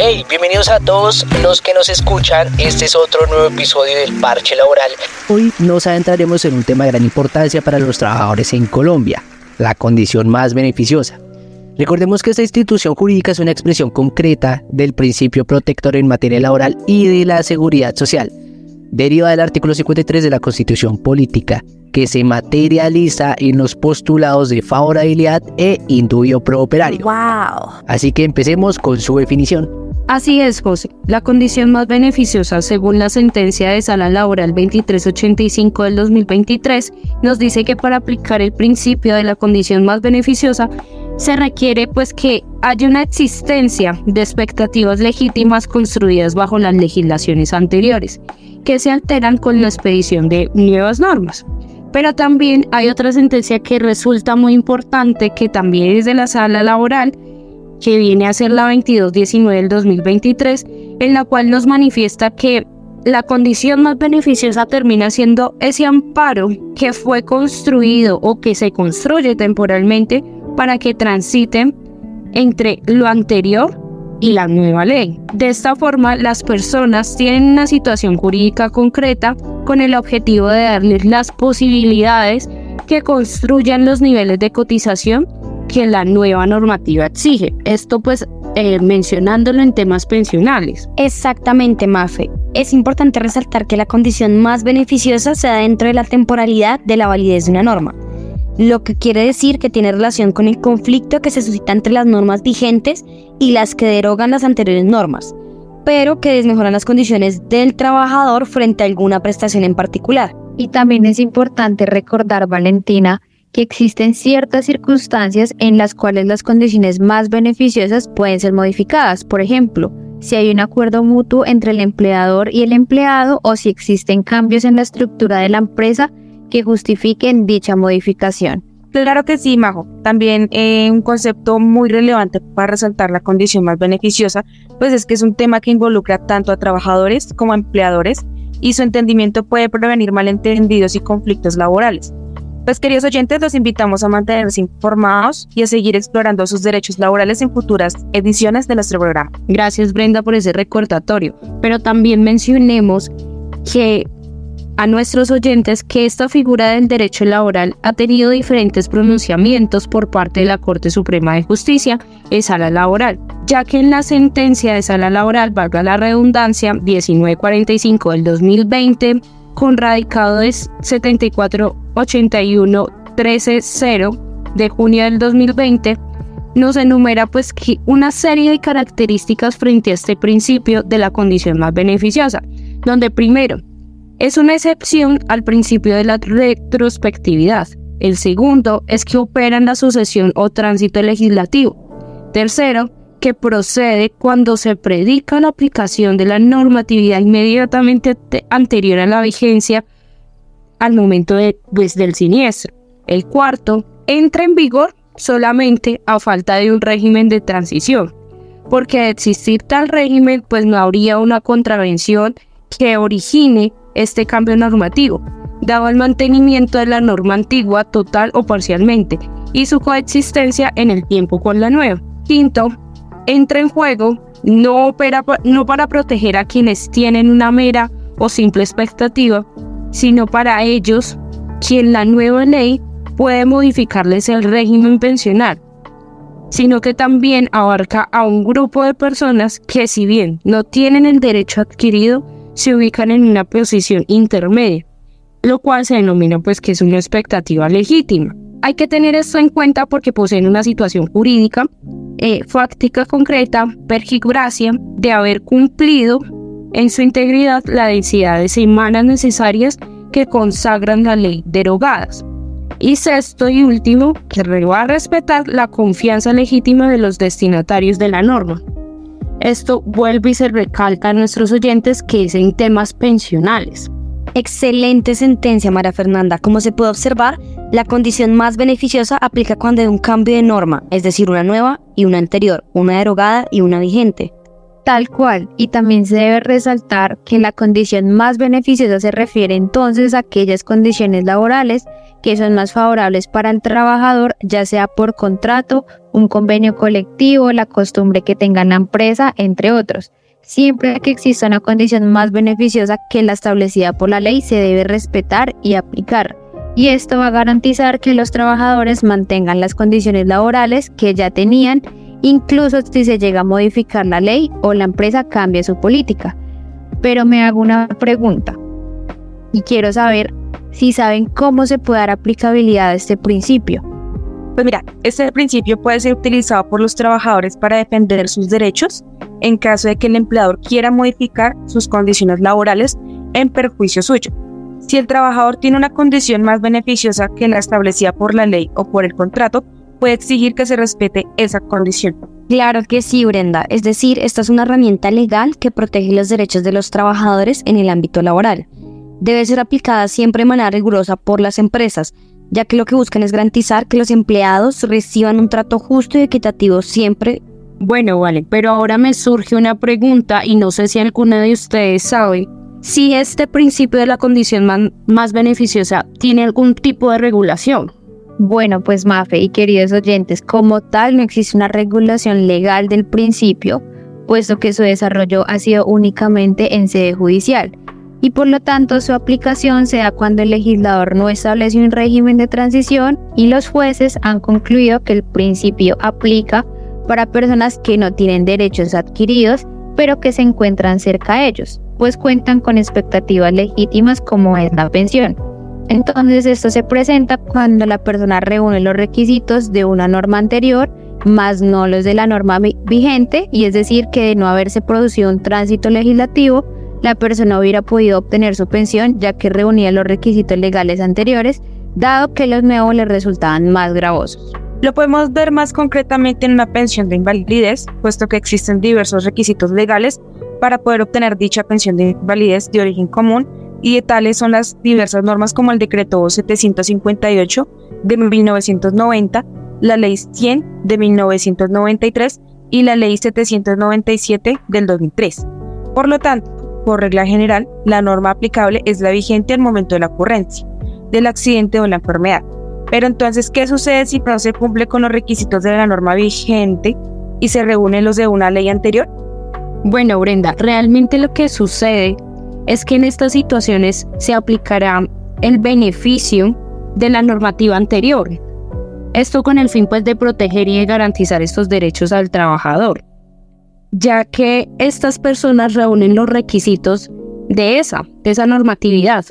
Hey, bienvenidos a todos los que nos escuchan. Este es otro nuevo episodio del Parche Laboral. Hoy nos adentraremos en un tema de gran importancia para los trabajadores en Colombia, la condición más beneficiosa. Recordemos que esta institución jurídica es una expresión concreta del principio protector en materia laboral y de la seguridad social. Deriva del artículo 53 de la Constitución Política, que se materializa en los postulados de favorabilidad e indubio pro operario. ¡Wow! Así que empecemos con su definición. Así es, José. La condición más beneficiosa, según la sentencia de Sala Laboral 2385 del 2023, nos dice que para aplicar el principio de la condición más beneficiosa, se requiere que haya una existencia de expectativas legítimas construidas bajo las legislaciones anteriores, que se alteran con la expedición de nuevas normas. Pero también hay otra sentencia que resulta muy importante, que también es de la Sala Laboral, que viene a ser la 2219 del 2023, en la cual nos manifiesta que la condición más beneficiosa termina siendo ese amparo que fue construido o que se construye temporalmente para que transiten entre lo anterior y la nueva ley. De esta forma, las personas tienen una situación jurídica concreta con el objetivo de darles las posibilidades que construyan los niveles de cotización que la nueva normativa exige. Esto mencionándolo en temas pensionales. Exactamente, Mafe. Es importante resaltar que la condición más beneficiosa se da dentro de la temporalidad de la validez de una norma, lo que quiere decir que tiene relación con el conflicto que se suscita entre las normas vigentes y las que derogan las anteriores normas, pero que desmejoran las condiciones del trabajador frente a alguna prestación en particular. Y también es importante recordar, Valentina, que existen ciertas circunstancias en las cuales las condiciones más beneficiosas pueden ser modificadas. Por ejemplo, si hay un acuerdo mutuo entre el empleador y el empleado o si existen cambios en la estructura de la empresa que justifiquen dicha modificación. Claro que sí, Majo. También un concepto muy relevante para resaltar la condición más beneficiosa, es que es un tema que involucra tanto a trabajadores como a empleadores y su entendimiento puede prevenir malentendidos y conflictos laborales. Queridos oyentes, los invitamos a mantenerse informados y a seguir explorando sus derechos laborales en futuras ediciones de nuestro programa. Gracias, Brenda, por ese recordatorio. Pero también mencionemos que a nuestros oyentes que esta figura del derecho laboral ha tenido diferentes pronunciamientos por parte de la Corte Suprema de Justicia en Sala Laboral, ya que en la sentencia de Sala Laboral, valga la redundancia, 1945 del 2020, con radicado de 7481-13-0 de junio del 2020, nos enumera que una serie de características frente a este principio de la condición más beneficiosa, donde primero, es una excepción al principio de la retrospectividad. El segundo es que opera en la sucesión o tránsito legislativo. Tercero, que procede cuando se predica la aplicación de la normatividad inmediatamente anterior a la vigencia al momento del siniestro. El cuarto, entra en vigor solamente a falta de un régimen de transición, porque de existir tal régimen, no habría una contravención que origine este cambio normativo, dado el mantenimiento de la norma antigua total o parcialmente y su coexistencia en el tiempo con la nueva. Quinto, entra en juego no para proteger a quienes tienen una mera o simple expectativa, sino para ellos quien la nueva ley puede modificarles el régimen pensional, sino que también abarca a un grupo de personas que, si bien no tienen el derecho adquirido, se ubican en una posición intermedia, lo cual se denomina que es una expectativa legítima. Hay que tener esto en cuenta porque poseen una situación jurídica, fáctica concreta, pergigracia de haber cumplido en su integridad la densidad de semanas necesarias que consagran la ley derogadas. Y sexto y último, que va a respetar la confianza legítima de los destinatarios de la norma. Esto vuelve y se recalca a nuestros oyentes que es en temas pensionales. Excelente sentencia, María Fernanda. Como se puede observar, la condición más beneficiosa aplica cuando hay un cambio de norma, es decir, una nueva y una anterior, una derogada y una vigente. Tal cual, y también se debe resaltar que la condición más beneficiosa se refiere entonces a aquellas condiciones laborales que son más favorables para el trabajador, ya sea por contrato, un convenio colectivo, la costumbre que tenga la empresa, entre otros. Siempre que exista una condición más beneficiosa que la establecida por la ley, se debe respetar y aplicar. Y esto va a garantizar que los trabajadores mantengan las condiciones laborales que ya tenían, incluso si se llega a modificar la ley o la empresa cambie su política. Pero me hago una pregunta y quiero saber si saben cómo se puede dar aplicabilidad a este principio. Pues mira, este principio puede ser utilizado por los trabajadores para defender sus derechos en caso de que el empleador quiera modificar sus condiciones laborales en perjuicio suyo. Si el trabajador tiene una condición más beneficiosa que la establecida por la ley o por el contrato, puede exigir que se respete esa condición. Claro que sí, Brenda. Es decir, esta es una herramienta legal que protege los derechos de los trabajadores en el ámbito laboral. Debe ser aplicada siempre de manera rigurosa por las empresas, ya que lo que buscan es garantizar que los empleados reciban un trato justo y equitativo siempre. Bueno, vale, pero ahora me surge una pregunta y no sé si alguna de ustedes sabe si este principio de la condición más beneficiosa tiene algún tipo de regulación. Bueno, pues Mafe y queridos oyentes, como tal no existe una regulación legal del principio, puesto que su desarrollo ha sido únicamente en sede judicial, y por lo tanto su aplicación se da cuando el legislador no establece un régimen de transición y los jueces han concluido que el principio aplica para personas que no tienen derechos adquiridos, pero que se encuentran cerca de ellos, pues cuentan con expectativas legítimas como es la pensión. Entonces esto se presenta cuando la persona reúne los requisitos de una norma anterior, más no los de la norma vigente, y es decir que de no haberse producido un tránsito legislativo, la persona hubiera podido obtener su pensión ya que reunía los requisitos legales anteriores, dado que los nuevos le resultaban más gravosos. Lo podemos ver más concretamente en una pensión de invalidez, puesto que existen diversos requisitos legales para poder obtener dicha pensión de invalidez de origen común, y de tales son las diversas normas como el Decreto 758 de 1990, la Ley 100 de 1993 y la Ley 797 del 2003. Por lo tanto, por regla general, la norma aplicable es la vigente al momento de la ocurrencia del accidente o la enfermedad. Pero entonces, ¿qué sucede si no se cumple con los requisitos de la norma vigente y se reúnen los de una ley anterior? Bueno, Brenda, realmente lo que sucede es que en estas situaciones se aplicará el beneficio de la normativa anterior. Esto con el fin pues de proteger y de garantizar estos derechos al trabajador, ya que estas personas reúnen los requisitos de esa normatividad,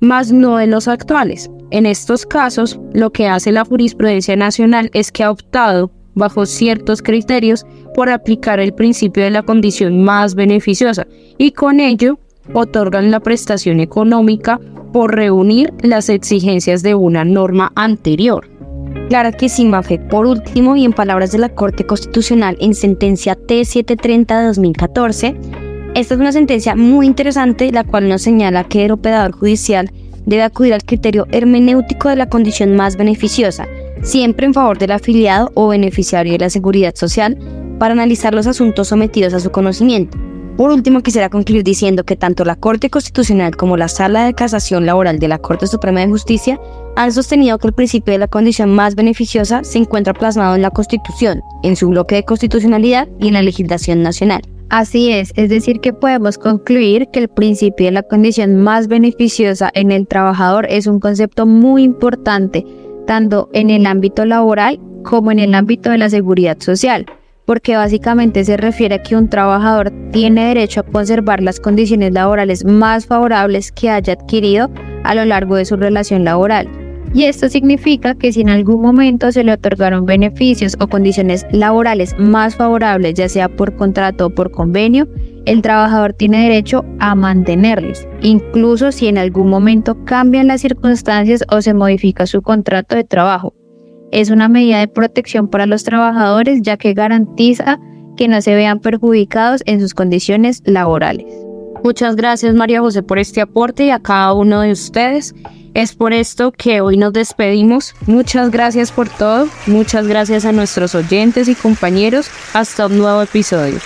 más no de los actuales. En estos casos, lo que hace la jurisprudencia nacional es que ha optado, bajo ciertos criterios, por aplicar el principio de la condición más beneficiosa y con ello otorgan la prestación económica por reunir las exigencias de una norma anterior. Claro que sí, Mafe. Por último, y en palabras de la Corte Constitucional en sentencia T730 de 2014, esta es una sentencia muy interesante, la cual nos señala que el operador judicial debe acudir al criterio hermenéutico de la condición más beneficiosa, siempre en favor del afiliado o beneficiario de la seguridad social, para analizar los asuntos sometidos a su conocimiento. Por último, quisiera concluir diciendo que tanto la Corte Constitucional como la Sala de Casación Laboral de la Corte Suprema de Justicia han sostenido que el principio de la condición más beneficiosa se encuentra plasmado en la Constitución, en su bloque de constitucionalidad y en la legislación nacional. Así es decir que podemos concluir que el principio de la condición más beneficiosa en el trabajador es un concepto muy importante, tanto en el ámbito laboral como en el ámbito de la seguridad social, porque básicamente se refiere a que un trabajador tiene derecho a conservar las condiciones laborales más favorables que haya adquirido a lo largo de su relación laboral. Y esto significa que si en algún momento se le otorgaron beneficios o condiciones laborales más favorables, ya sea por contrato o por convenio, el trabajador tiene derecho a mantenerlos, incluso si en algún momento cambian las circunstancias o se modifica su contrato de trabajo. Es una medida de protección para los trabajadores, ya que garantiza que no se vean perjudicados en sus condiciones laborales. Muchas gracias, María José, por este aporte y a cada uno de ustedes. Es por esto que hoy nos despedimos. Muchas gracias por todo. Muchas gracias a nuestros oyentes y compañeros. Hasta un nuevo episodio.